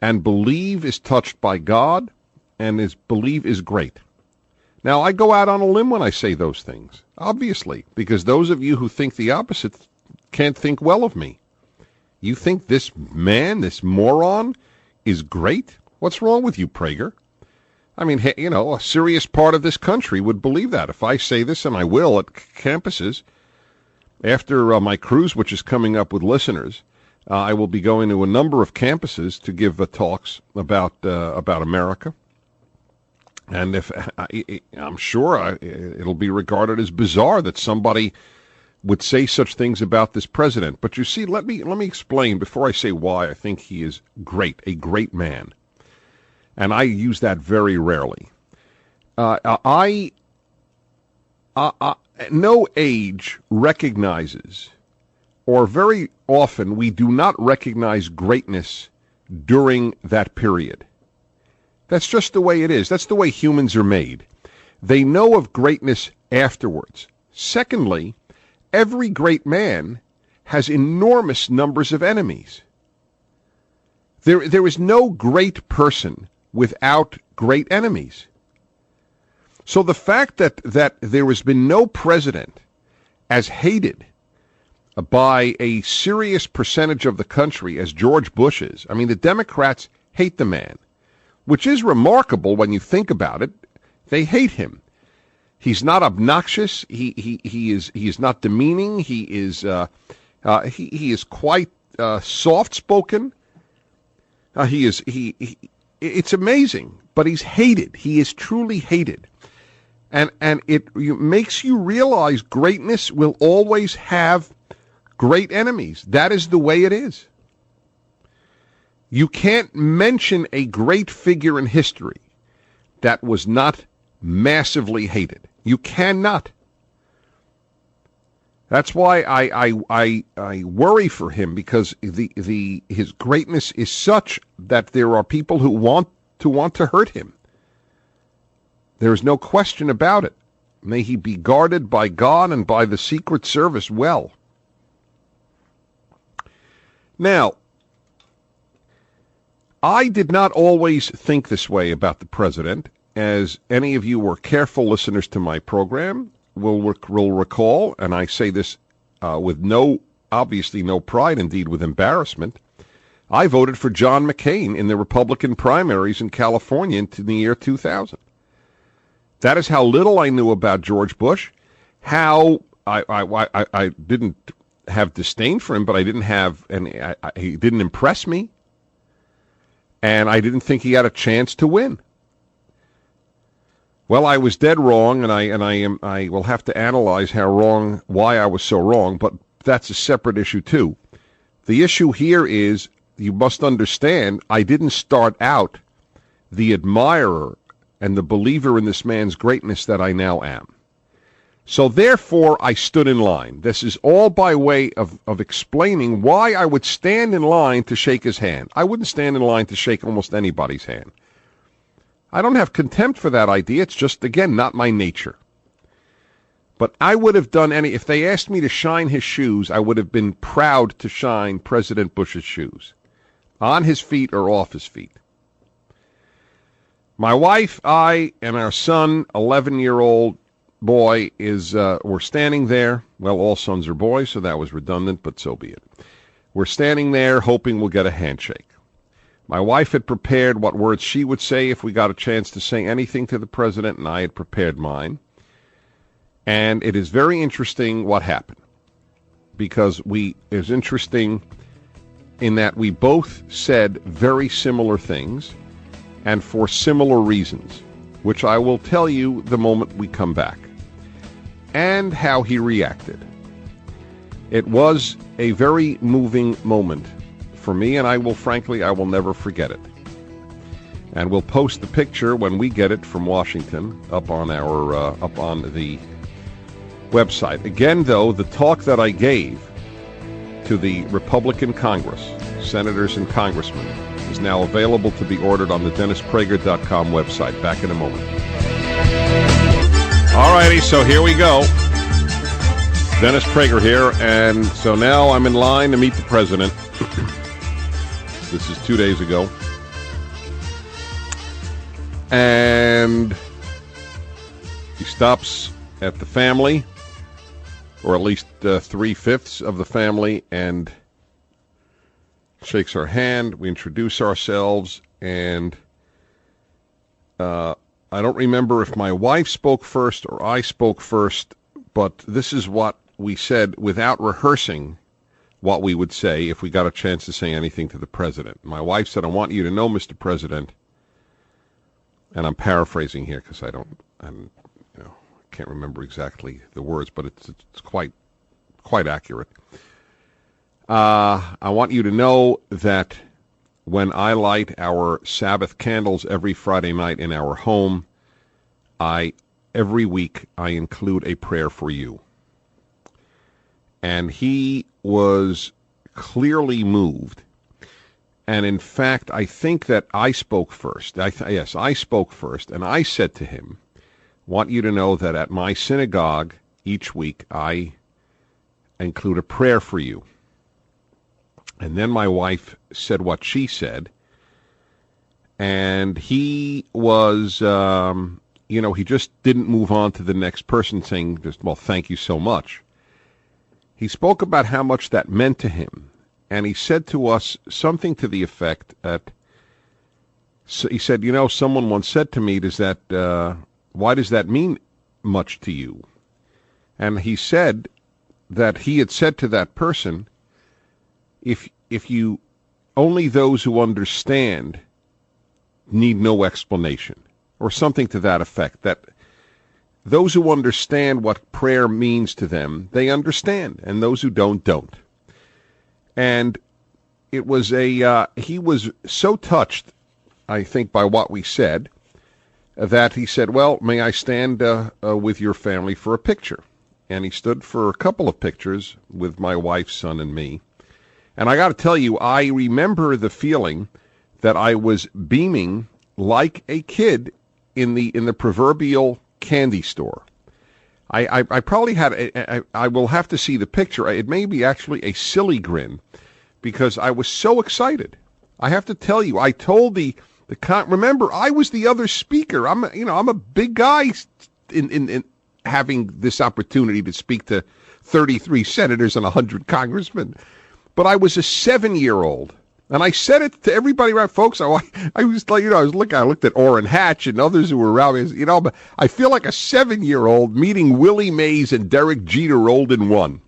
Speaker 3: and believe is touched by God, and believe is great. Now, I go out on a limb when I say those things, obviously, because those of you who think the opposite can't think well of me. You think this man, this moron, is great? What's wrong with you, Prager? I mean, a serious part of this country would believe that. If I say this, and I will at campuses, after my cruise, which is coming up with listeners, I will be going to a number of campuses to give talks about America. And I'm sure it'll be regarded as bizarre that somebody would say such things about this president. But you see, let me explain before I say why I think he is great, a great man. And I use that very rarely. No age recognizes, or very often we do not recognize greatness during that period. That's just the way it is. That's the way humans are made. They know of greatness afterwards. Secondly, every great man has enormous numbers of enemies. There is no great person without great enemies. So the fact that there has been no president as hated by a serious percentage of the country as George Bush is, I mean, the Democrats hate the man, which is remarkable when you think about it. They hate him. He's not obnoxious. He is not demeaning. He is quite soft-spoken. It's amazing, but he's hated. He is truly hated. And it makes you realize greatness will always have great enemies. That is the way it is. You can't mention a great figure in history that was not massively hated. You cannot. That's why I worry for him, because his greatness is such that there are people who want to hurt him. There is no question about it. May he be guarded by God and by the Secret Service well. Now, I did not always think this way about the president, as any of you were careful listeners to my program will recall, and I say this with obviously no pride, indeed with embarrassment. I voted for John McCain in the Republican primaries in California in the year 2000. That is how little I knew about George Bush, how I didn't have disdain for him, but I didn't have, and he didn't impress me, and I didn't think he had a chance to win. Well, I was dead wrong, and I will have to analyze why I was so wrong, but that's a separate issue too. The issue here is, you must understand, I didn't start out the admirer and the believer in this man's greatness that I now am. So therefore, I stood in line. This is all by way of explaining why I would stand in line to shake his hand. I wouldn't stand in line to shake almost anybody's hand. I don't have contempt for that idea. It's just, again, not my nature. But I would have done if they asked me to shine his shoes, I would have been proud to shine President Bush's shoes, on his feet or off his feet. My wife, I, and our son, 11-year-old boy, we're standing there. Well, all sons are boys, so that was redundant, but so be it. We're standing there hoping we'll get a handshake. My wife had prepared what words she would say if we got a chance to say anything to the president, and I had prepared mine. And it is very interesting what happened, because it was interesting in that we both said very similar things, and for similar reasons, which I will tell you the moment we come back, and how he reacted. It was a very moving moment for me, and I will never forget it. And we'll post the picture when we get it from Washington up on the website. Again, though, the talk that I gave to the Republican Congress, senators and congressmen, is now available to be ordered on the DennisPrager.com website. Back in a moment. All righty, so here we go. Dennis Prager here, and so now I'm in line to meet the president. This is 2 days ago. And he stops at the family, or at least 3/5 of the family, and shakes our hand. We introduce ourselves, and I don't remember if my wife spoke first or I spoke first, but this is what we said without rehearsing what we would say if we got a chance to say anything to the president. My wife said, "I want you to know, Mr. President," and I'm paraphrasing here because I can't remember exactly the words, but it's quite accurate. I want you to know that when I light our Sabbath candles every Friday night in our home, every week I include a prayer for you. And he was clearly moved. And in fact, I think that I spoke first. Yes, I spoke first. And I said to him, "Want you to know that at my synagogue each week I include a prayer for you." And then my wife said what she said. And he was, he just didn't move on to the next person saying, "Well, thank you so much." He spoke about how much that meant to him. And he said to us something to the effect that, he said, someone once said to me, why does that mean much to you? And he said that he had said to that person, if you, only those who understand need no explanation, or something to that effect, that those who understand what prayer means to them, they understand, and those who don't. And it was he was so touched, I think, by what we said, that he said, well, may I stand with your family for a picture? And he stood for a couple of pictures with my wife, son, and me. And I got to tell you, I remember the feeling that I was beaming like a kid in the proverbial candy store. I probably had, I will have to see the picture. It may be actually a silly grin because I was so excited. I have to tell you, I told remember, I was the other speaker. I'm a big guy in having this opportunity to speak to 33 senators and 100 congressmen. But I was a 7-year-old. And I said it to everybody around, folks. I was like, I looked at Orrin Hatch and others who were around me. But I feel like a 7-year-old meeting Willie Mays and Derek Jeter rolled in one.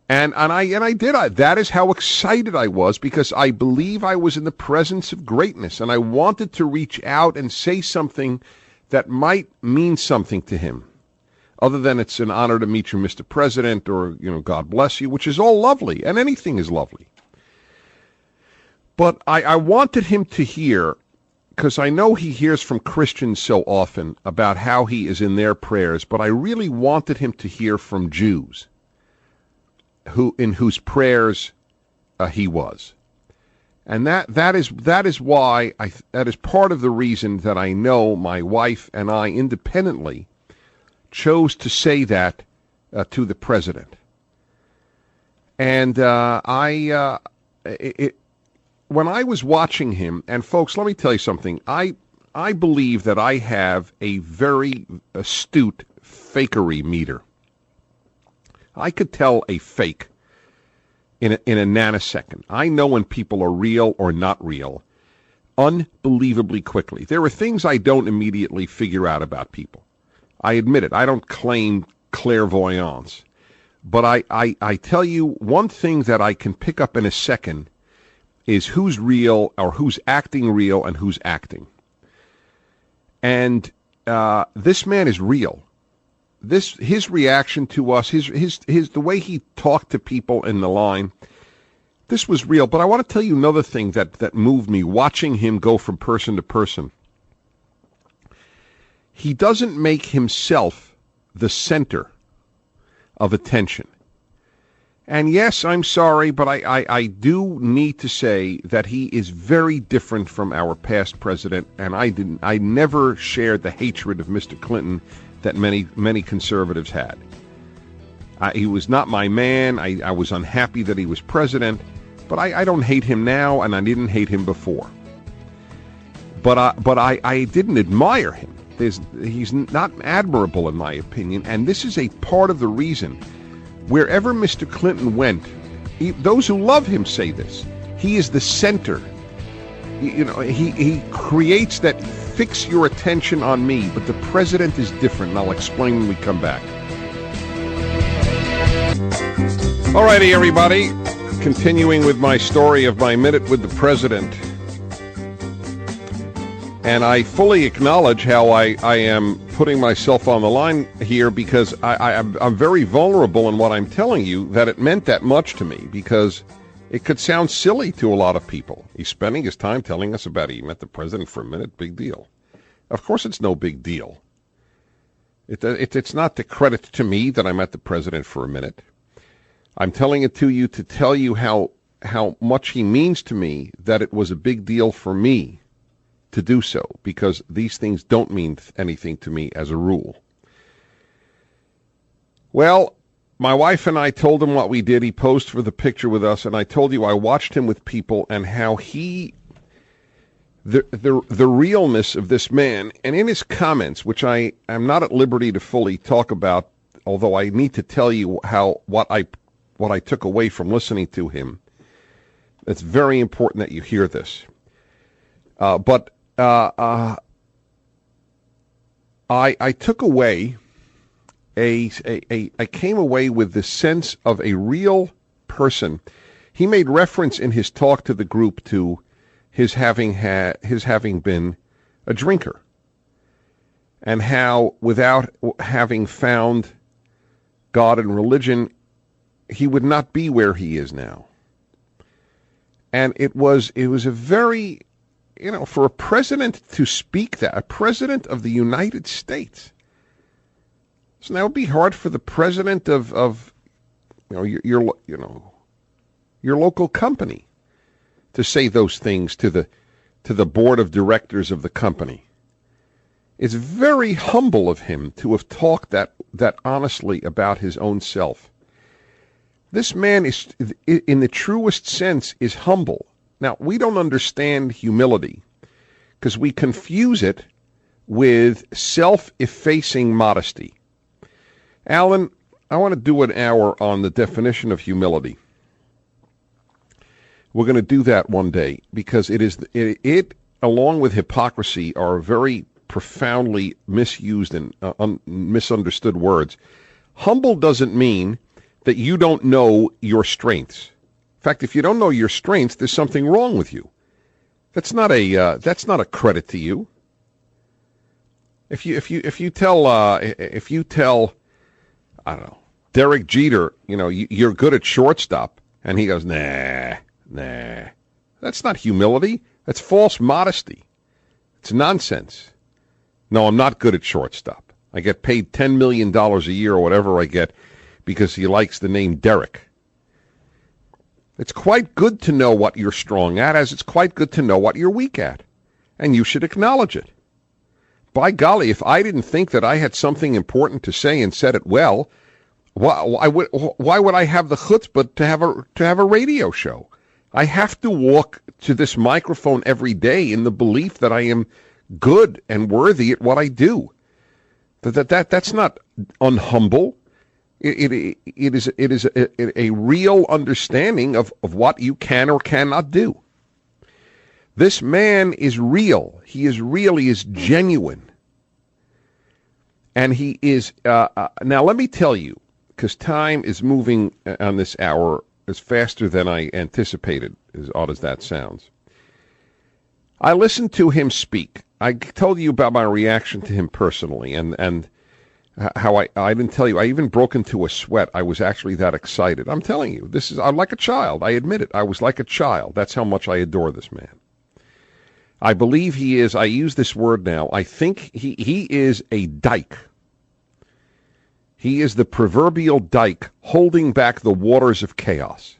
Speaker 3: And I did. That is how excited I was, because I believe I was in the presence of greatness, and I wanted to reach out and say something that might mean something to him, other than it's an honor to meet you, Mr. President, or God bless you, which is all lovely, and anything is lovely. But I wanted him to hear, because I know he hears from Christians so often about how he is in their prayers, but I really wanted him to hear from Jews in whose prayers he was. And that is why that is part of the reason that I know my wife and I independently chose to say that to the president. And when I was watching him, and folks, let me tell you something. I believe that I have a very astute fakery meter. I could tell a fake in a nanosecond. I know when people are real or not real unbelievably quickly. There are things I don't immediately figure out about people. I admit it. I don't claim clairvoyance. But I tell you, one thing that I can pick up in a second is who's real or who's acting real and who's acting. And this man is real. His reaction to us, the way he talked to people in the line, this was real. But I want to tell you another thing that moved me watching him go from person to person. He doesn't make himself the center of attention. And yes, I'm sorry, but I do need to say that he is very different from our past president, and I never shared the hatred of Mr. Clinton that many conservatives had. He was not my man. I was unhappy that he was president, but I don't hate him now, and I didn't hate him before. But I didn't admire him. He's not admirable in my opinion, and this is a part of the reason. Wherever Mr. Clinton went, those who love him say this. He is the center. He creates that fix your attention on me, but the president is different, and I'll explain when we come back. All righty, everybody. Continuing with my story of my minute with the president. And I fully acknowledge how I am putting myself on the line here, because I'm very vulnerable in what I'm telling you, that it meant that much to me, because it could sound silly to a lot of people. He's spending his time telling us about he met the president for a minute. Big deal. Of course it's no big deal. It's not the credit to me that I met the president for a minute. I'm telling it to you to tell you how much he means to me, that it was a big deal for me to do so, because these things don't mean anything to me as a rule. Well, my wife and I told him what we did. He posed for the picture with us, and I told you I watched him with people and how the realness of this man, and in his comments, which I am not at liberty to fully talk about, although I need to tell you what I took away from listening to him. It's very important that you hear this. But I took away I came away with the sense of a real person. He made reference in his talk to the group to his having been a drinker, and how without having found God and religion, he would not be where he is now. And it was a very, for a president to speak that, a president of the United States. So that would be hard for the president of your local company to say those things to the board of directors of the company. It's very humble of him to have talked that honestly about his own self. This man is, in the truest sense, is humble. Now, we don't understand humility because we confuse it with self-effacing modesty. Alan, I want to do an hour on the definition of humility. We're going to do that one day because it along with hypocrisy, are very profoundly misused and misunderstood words. Humble doesn't mean that you don't know your strengths. In fact, if you don't know your strengths, there's something wrong with you. That's not a credit to you. If you tell I don't know, Derek Jeter, you're good at shortstop, and he goes, nah, that's not humility. That's false modesty. It's nonsense. No, I'm not good at shortstop. I get paid $10 million a year or whatever I get because he likes the name Derek. It's quite good to know what you're strong at, as it's quite good to know what you're weak at. And you should acknowledge it. By golly, if I didn't think that I had something important to say and said it well, why would I have the chutzpah to have a radio show? I have to walk to this microphone every day in the belief that I am good and worthy at what I do. That's not unhumble. It is a real understanding of what you can or cannot do. This man is real. He is real. He is genuine. And he is, now let me tell you, because time is moving on this hour as faster than I anticipated, as odd as that sounds. I listened to him speak. I told you about my reaction to him personally, and how I didn't tell you. I even broke into a sweat. I was actually that excited. I'm telling you, I'm like a child. I admit it. I was like a child. That's how much I adore this man. I believe he is, I use this word now, I think he is a dike. He is the proverbial dike holding back the waters of chaos.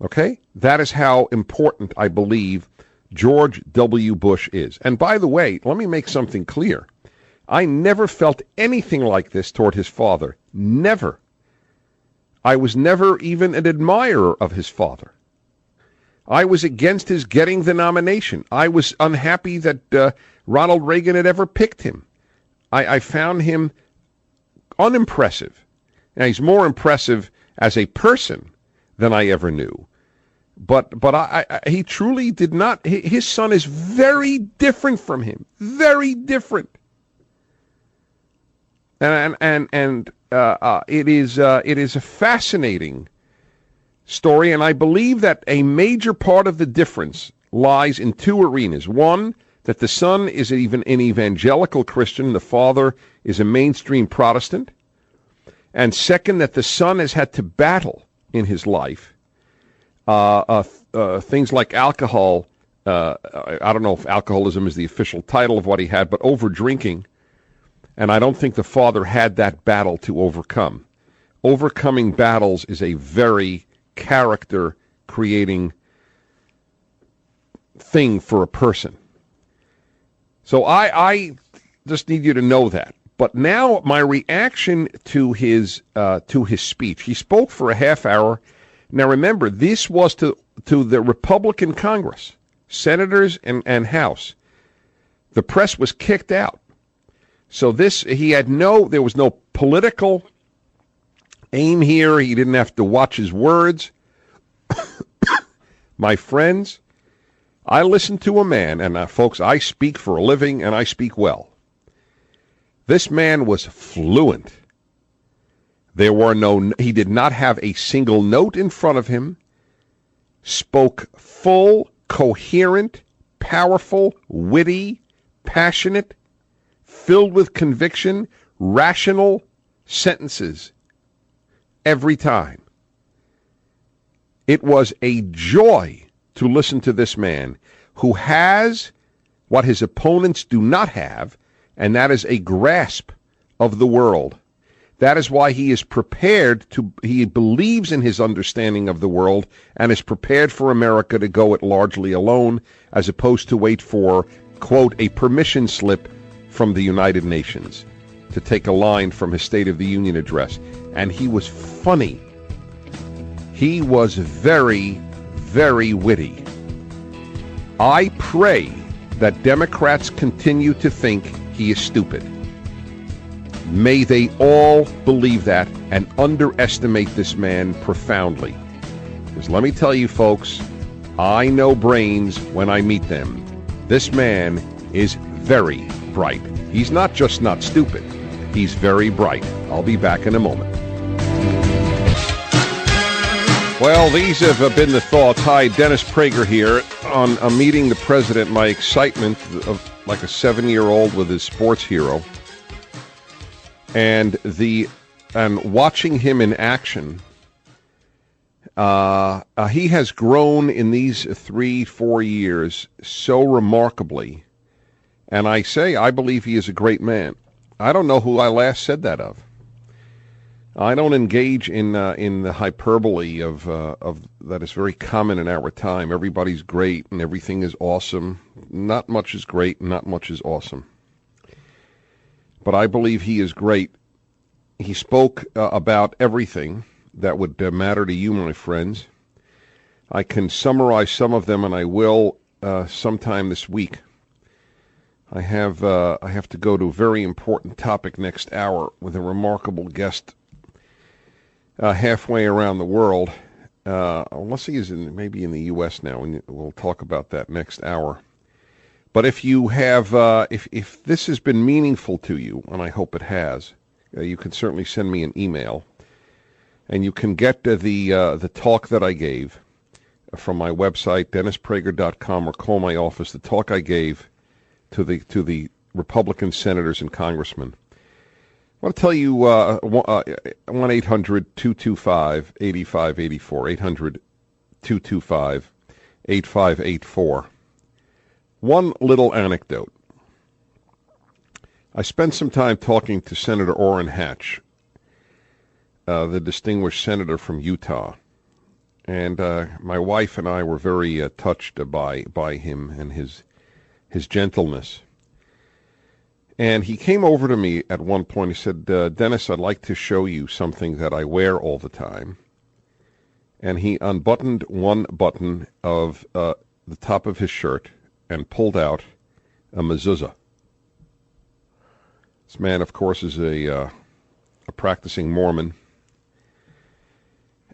Speaker 3: Okay? That is how important I believe George W. Bush is. And by the way, let me make something clear. I never felt anything like this toward his father. Never. I was never even an admirer of his father. I was against his getting the nomination. I was unhappy that Ronald Reagan had ever picked him. I found him unimpressive. Now, he's more impressive as a person than I ever knew. But he truly did not. His son is very different from him. Very different. And it is a fascinating story, and I believe that a major part of the difference lies in two arenas. One, that the son is even an evangelical Christian, the father is a mainstream Protestant. And second, that the son has had to battle in his life things like alcohol. I don't know if alcoholism is the official title of what he had, but over drinking. And I don't think the father had that battle to overcome. Overcoming battles is a very character-creating thing for a person. So I just need you to know that. But now my reaction to his speech. He spoke for a half hour. Now remember, this was to the Republican Congress, senators and House. The press was kicked out. So there was no political aim here. He didn't have to watch his words. My friends, I listened to a man, and folks, I speak for a living, and I speak well. This man was fluent. He did not have a single note in front of him, spoke full, coherent, powerful, witty, passionate, filled with conviction, rational sentences every time. It was a joy to listen to this man who has what his opponents do not have, and that is a grasp of the world. That is why he is prepared to, he believes in his understanding of the world and is prepared for America to go it largely alone, as opposed to wait for, quote, a permission slip from the United Nations, to take a line from his State of the Union address. And he was funny. He was very, very witty. I pray that Democrats continue to think he is stupid. May they all believe that and underestimate this man profoundly. Because let me tell you, folks, I know brains when I meet them. This man is very bright. He's not just not stupid. He's very bright. I'll be back in a moment. Well, these have been the thoughts. Hi, Dennis Prager here. On meeting the president, my excitement of like a 7-year-old with his sports hero, and watching him in action, he has grown in these 3-4 years so remarkably. And I believe he is a great man. I don't know who I last said that of. I don't engage in the hyperbole of that is very common in our time. Everybody's great and everything is awesome. Not much is great and not much is awesome. But I believe he is great. He spoke about everything that would matter to you, my friends. I can summarize some of them, and I will sometime this week. I have to go to a very important topic next hour with a remarkable guest halfway around the world. Unless he is maybe in the U.S. now, and we'll talk about that next hour. But if you have, if this has been meaningful to you, and I hope it has, you can certainly send me an email, and you can get the talk that I gave from my website, DennisPrager.com, or call my office. The talk I gave to the Republican senators and congressmen. I want to tell you 1-800-225-8584, 800-225-8584. One little anecdote. I spent some time talking to Senator Orrin Hatch, the distinguished senator from Utah, and my wife and I were very touched by him and his gentleness. And he came over to me at one point. He said, Dennis, I'd like to show you something that I wear all the time. And he unbuttoned one button of the top of his shirt and pulled out a mezuzah. This man, of course, is a practicing Mormon.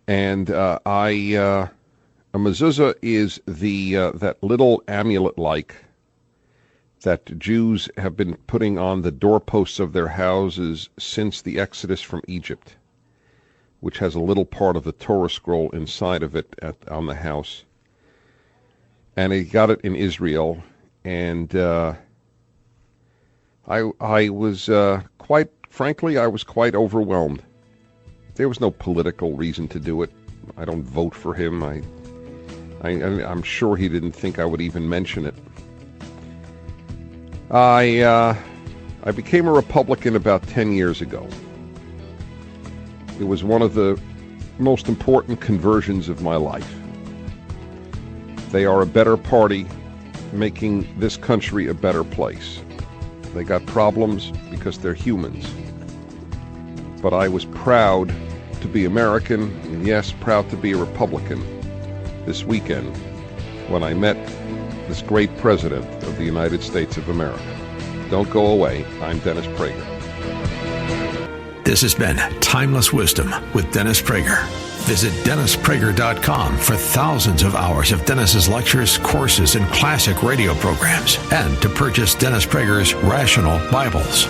Speaker 3: And a mezuzah is that little amulet-like that Jews have been putting on the doorposts of their houses since the Exodus from Egypt, which has a little part of the Torah scroll inside of it on the house. And he got it in Israel, and I was quite frankly, I was quite overwhelmed. There was no political reason to do it. I don't vote for him. I'm sure he didn't think I would even mention it. I became a Republican about 10 years ago. It was one of the most important conversions of my life. They are a better party, making this country a better place. They got problems because they're humans. But I was proud to be American, and yes, proud to be a Republican this weekend when I met this great president of the United States of America. Don't go away. I'm Dennis Prager.
Speaker 2: This has been Timeless Wisdom with Dennis Prager. Visit DennisPrager.com for thousands of hours of Dennis's lectures, courses, and classic radio programs, and to purchase Dennis Prager's Rational Bibles.